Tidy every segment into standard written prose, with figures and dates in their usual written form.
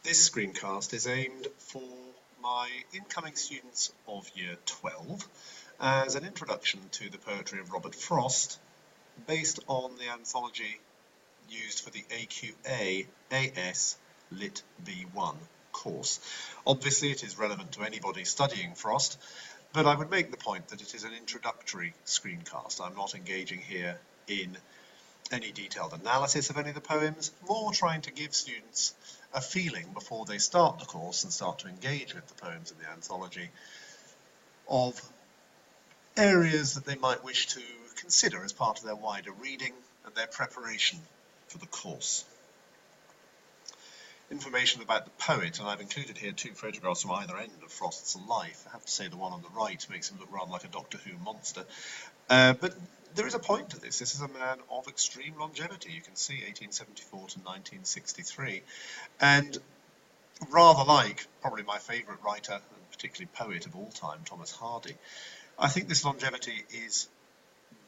This screencast is aimed for my incoming students of Year 12 as an introduction to the poetry of Robert Frost based on the anthology used for the AQA LitB1 course. Obviously it is relevant to anybody studying Frost, but I would make the point that it is an introductory screencast. I'm not engaging here in any detailed analysis of any of the poems, more trying to give students a feeling before they start the course and start to engage with the poems in the anthology of areas that they might wish to consider as part of their wider reading and their preparation for the course. Information about the poet, and I've included here two photographs from either end of Frost's life. I have to say the one on the right makes him look rather like a Doctor Who monster. But there is a point to this. This is a man of extreme longevity. You can see 1874 to 1963. And rather like probably my favourite writer, and particularly poet of all time, Thomas Hardy, I think this longevity is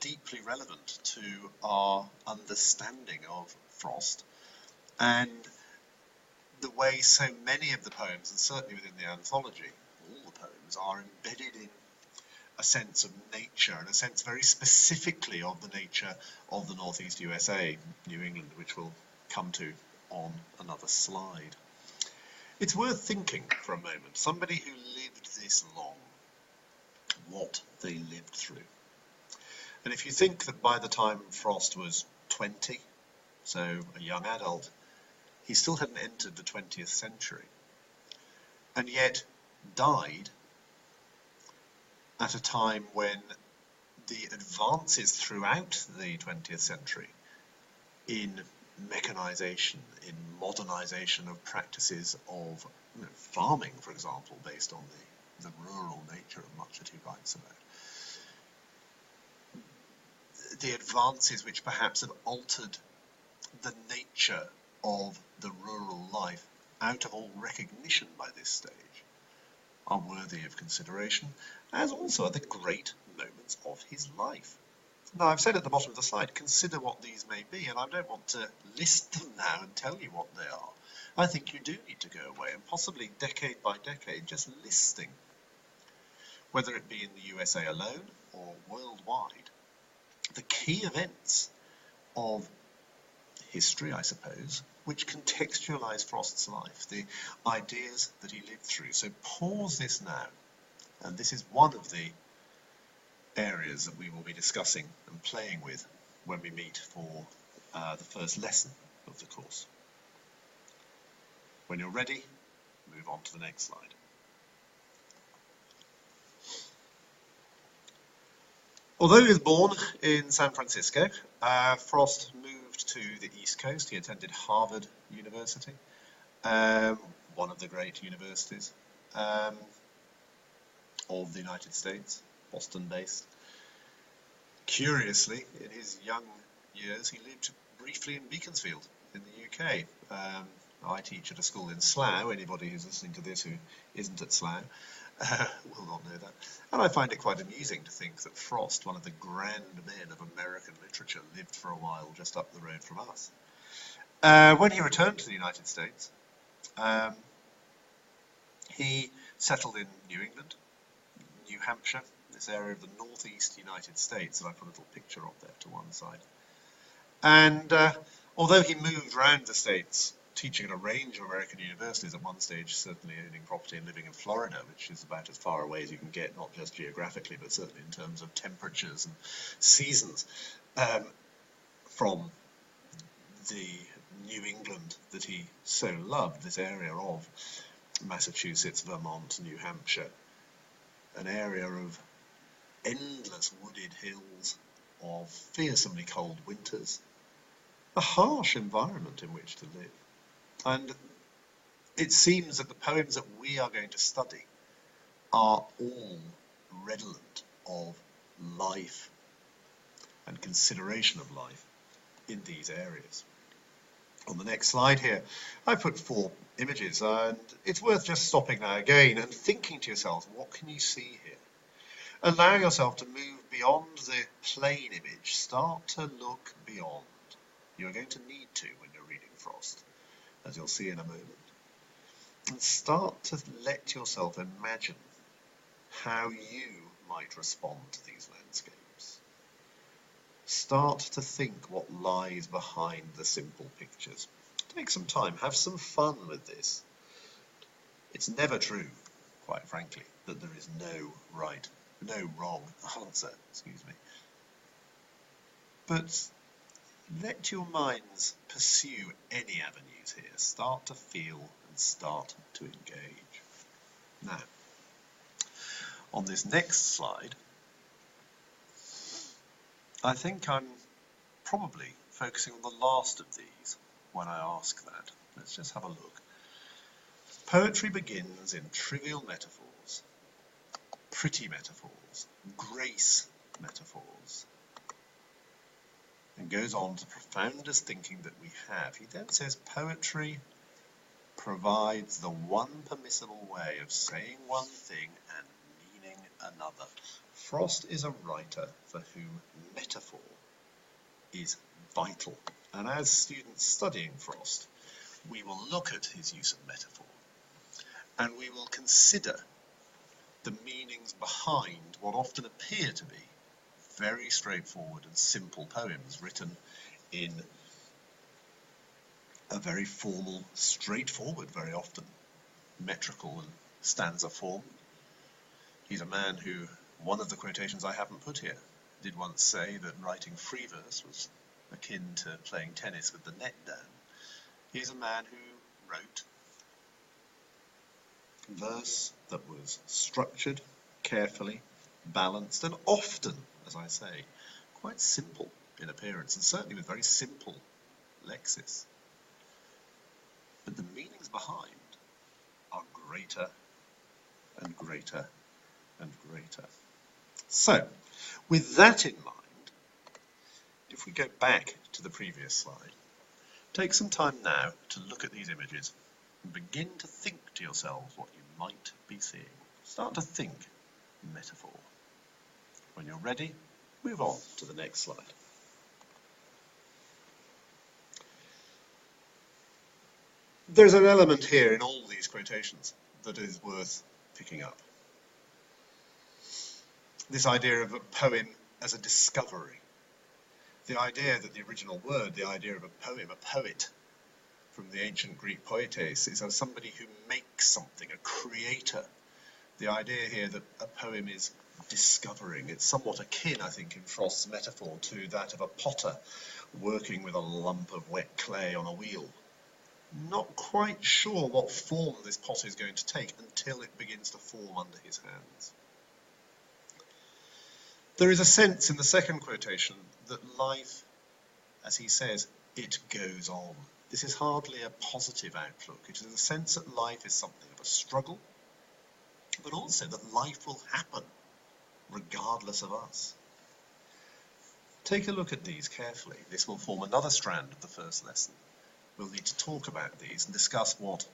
deeply relevant to our understanding of Frost and the way so many of the poems, and certainly within the anthology, all the poems are embedded in a sense of nature, and a sense very specifically of the nature of the Northeast USA, New England, which we'll come to on another slide. It's worth thinking for a moment, somebody who lived this long, what they lived through. And if you think that by the time Frost was 20, so a young adult, he still hadn't entered the 20th century, and yet died at a time when the advances throughout the 20th century in mechanization, in modernization of practices of farming, for example, based on the rural nature of much that he writes about. The advances which perhaps have altered the nature of the rural life out of all recognition by this stage are worthy of consideration, as also are the great moments of his life. Now, I've said at the bottom of the slide, consider what these may be, and I don't want to list them now and tell you what they are. I think you do need to go away and possibly decade by decade just listing, whether it be in the USA alone or worldwide, the key events of history, I suppose, which contextualize Frost's life, the ideas that he lived through. So pause this now, and this is one of the areas that we will be discussing and playing with when we meet for the first lesson of the course. When you're ready, move on to the next slide. Although he was born in San Francisco, Frost moved to the East Coast. He attended Harvard University, one of the great universities of the United States, Boston-based. Curiously, in his young years, he lived briefly in Beaconsfield in the UK. I teach at a school in Slough. Anybody who's listening to this who isn't at Slough will not know that. And I find it quite amusing to think that Frost, one of the grand men of American literature, lived for a while just up the road from us. When he returned to the United States, he settled in New England, New Hampshire, this area of the northeast United States, and I put a little picture of there to one side. And although he moved around the States, teaching at a range of American universities, at one stage certainly owning property and living in Florida, which is about as far away as you can get, not just geographically, but certainly in terms of temperatures and seasons, from the New England that he so loved, this area of Massachusetts, Vermont, New Hampshire, an area of endless wooded hills, of fearsomely cold winters, a harsh environment in which to live. And it seems that the poems that we are going to study are all redolent of life and consideration of life in these areas. On the next slide here, I put 4 images, and it's worth just stopping now again and thinking to yourself, what can you see here? Allow yourself to move beyond the plain image. Start to look beyond. You're going to need to when you're reading Frost, as you'll see in a moment. and start to let yourself imagine how you might respond to these landscapes. Start to think what lies behind the simple pictures. Take some time, have some fun with this. It's never true, quite frankly, that there is no wrong answer, But let your minds pursue any avenues here. Start to feel and start to engage. Now, on this next slide, I think I'm probably focusing on the last of these when I ask that. Let's just have a look. Poetry begins in trivial metaphors, pretty metaphors, grace metaphors, and goes on to profoundest thinking that we have. He then says poetry provides the one permissible way of saying one thing and meaning another. Frost is a writer for whom metaphor is vital. And as students studying Frost, we will look at his use of metaphor and we will consider the meanings behind what often appear to be very straightforward and simple poems written in a very formal, straightforward, very often, metrical and stanza form. He's a man who, one of the quotations I haven't put here, did once say that writing free verse was akin to playing tennis with the net down. He's a man who wrote verse that was structured, carefully, balanced, and often, as I say, quite simple in appearance, and certainly with very simple lexis. But the meanings behind are greater and greater and greater. So, with that in mind, if we go back to the previous slide, take some time now to look at these images and begin to think to yourselves what you might be seeing. Start to think metaphor. When you're ready, move on to the next slide. There's an element here in all these quotations that is worth picking up. This idea of a poem as a discovery. The idea that the original word, the idea of a poem, a poet, from the ancient Greek poietes, is as somebody who makes something, a creator. The idea here that a poem is discovering. It's somewhat akin, I think, in Frost's metaphor to that of a potter working with a lump of wet clay on a wheel. Not quite sure what form this pot is going to take until it begins to form under his hands. There is a sense in the second quotation that life, as he says, it goes on. This is hardly a positive outlook. It is a sense that life is something of a struggle, but also that life will happen regardless of us. Take a look at these carefully. This will form another strand of the first lesson. We'll need to talk about these and discuss what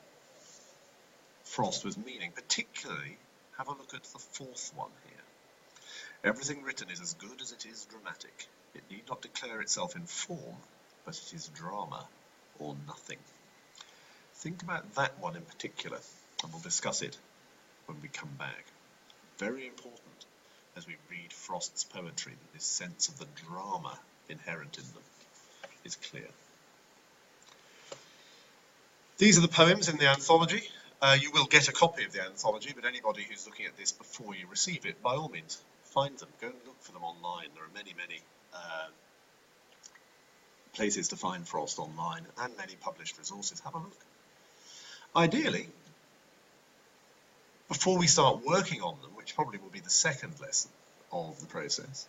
Frost was meaning. Particularly, have a look at the fourth one here. Everything written is as good as it is dramatic. It need not declare itself in form, but it is drama or nothing. Think about that one in particular, and we'll discuss it when we come back. Very important as we read Frost's poetry that this sense of the drama inherent in them is clear. These are the poems in the anthology. You will get a copy of the anthology, but anybody who's looking at this before you receive it, by all means, find them. Go and look for them online. There are many, many places to find Frost online and many published resources. Have a look. Ideally, before we start working on them, which probably will be the second lesson of the process,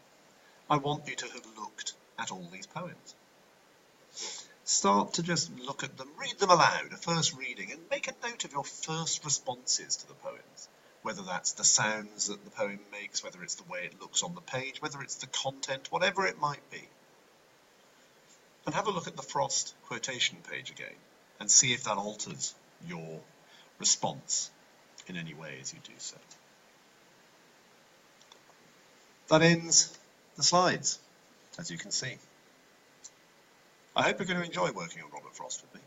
I want you to have looked at all these poems. Start to just look at them, read them aloud, a first reading, and make a note of your first responses to the poems. Whether that's the sounds that the poem makes, whether it's the way it looks on the page, whether it's the content, whatever it might be. And have a look at the Frost quotation page again and see if that alters your response in any way as you do so. That ends the slides, as you can see. I hope you're going to enjoy working on Robert Frost with me.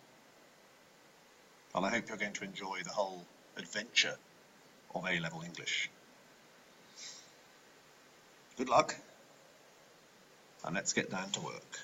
and I hope you're going to enjoy the whole adventure of A-level English. Good luck, and let's get down to work.